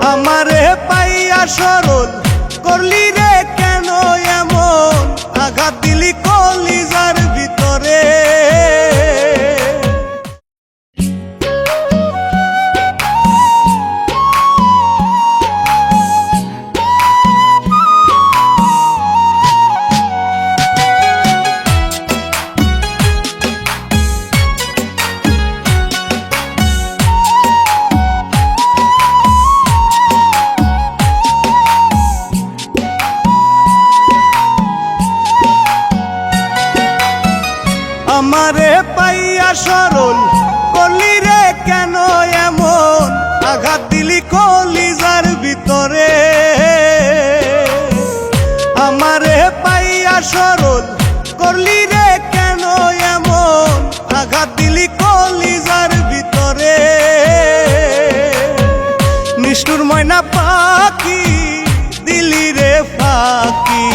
আমারে পাইয়া সরল করলি রে কেন এমন, আঘাত দিলি কলিজার ভিতরে। আমারে পাইয়া সরল করলি রে কেন এমন, আঘাত দিলি কলিজার ভিতরে। আমারে পাইয়া সরল করলি রে কেন এমন, আঘাত দিলি কলিজার ভিতরে। নিষ্ঠুর ময়না পাখি দিলি রে ফাঁকি,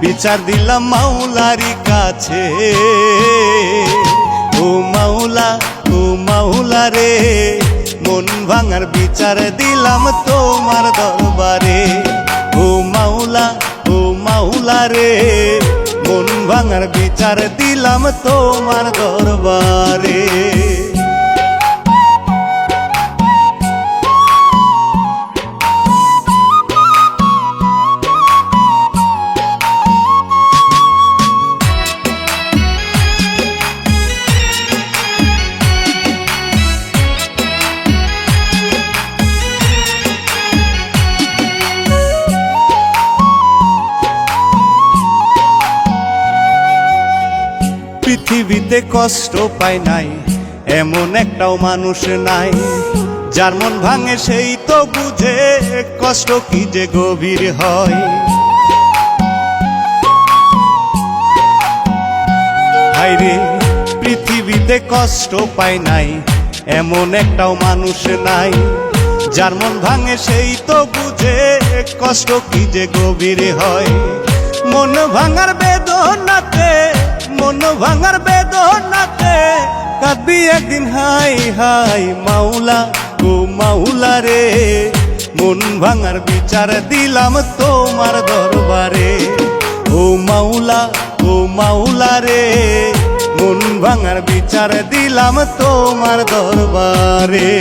বিচার দিলাম মাওলারি কাছে। ও মাওলা রে, মন ভাঙার বিচার দিলাম তোমার দরবারে। ও মাওলা রে, মন ভাঙার বিচার দিলাম তোমার দরবারে। পৃথিবীতে কষ্ট পায় নাই এমন একটাও মানুষ নাই, যার মন ভাঙে সেই তো বুঝে কষ্ট কি যে গভীর হয়। হায়রে পৃথিবীতে কষ্ট পায় নাই এমন একটাও মানুষ নাই, যার মন ভাঙে সেই তো বুঝে কষ্ট কি যে গভীর হয়। মন ভাঙার বেদনাতে কাঁদবি একদিন হাই হাই মাওলা রে, মন ভাঙার বিচার দিলাম তোমার দরবারে। ও মাওলা রে, মন ভাঙার বিচার দিলাম তোমার দরবারে।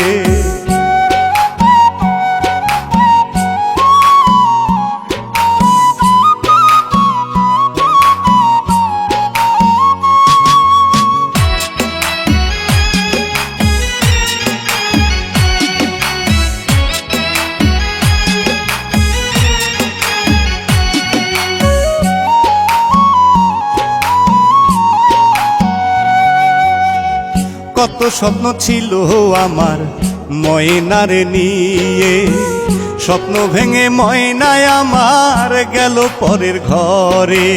কত স্বপ্ন ছিল আমার ময়নারে নিয়ে, স্বপ্ন ভেঙে ময়নায় আমার গেল পরের ঘরে।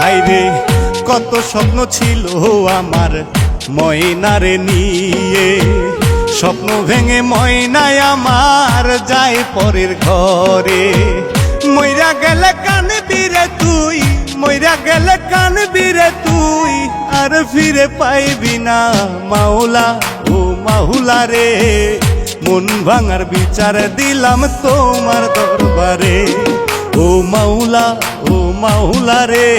হায়রে কত স্বপ্ন ছিল আমার ময়নারে নিয়ে, স্বপ্ন ভেঙে ময়নায় আমার যায় পরের ঘরে। মইরা গেলে কানবি রে তুই, মইরা গেলে কানবি রে তুই, আর ফিরে পাইবি না মাওলা রে, মন ভাঙার বিচার দিলাম তোমার দরবারে। ও মাওলা রে,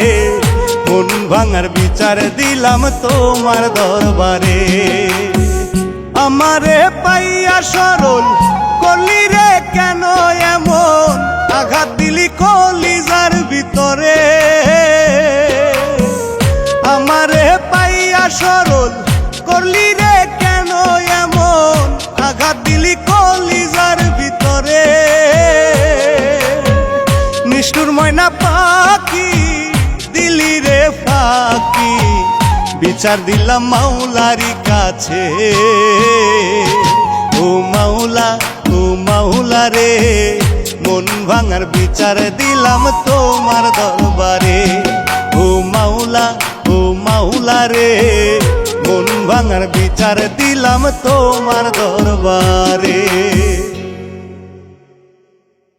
মন ভাঙার বিচার দিলাম তোমার দরবারে। আমারে পাইয়া সরল করলি রে কেন এমন, আঘাত দিলি কলিজার ভিতরে। আমারে পাইয়া সরল করলি রে কেন এমন, আঘাত দিলি কলিজার ভিতরে। নিষ্ঠুর ময়না পাখি দিলি রে ফাঁকি, বিচার দিলাম মাওলারি কাছে। ও মাওলা রে, মন ভাঙার বিচার দিলাম তোমার দরবারে। ও মাওলা রে, মন ভাঙার বিচার দিলাম তোমার দরবারে।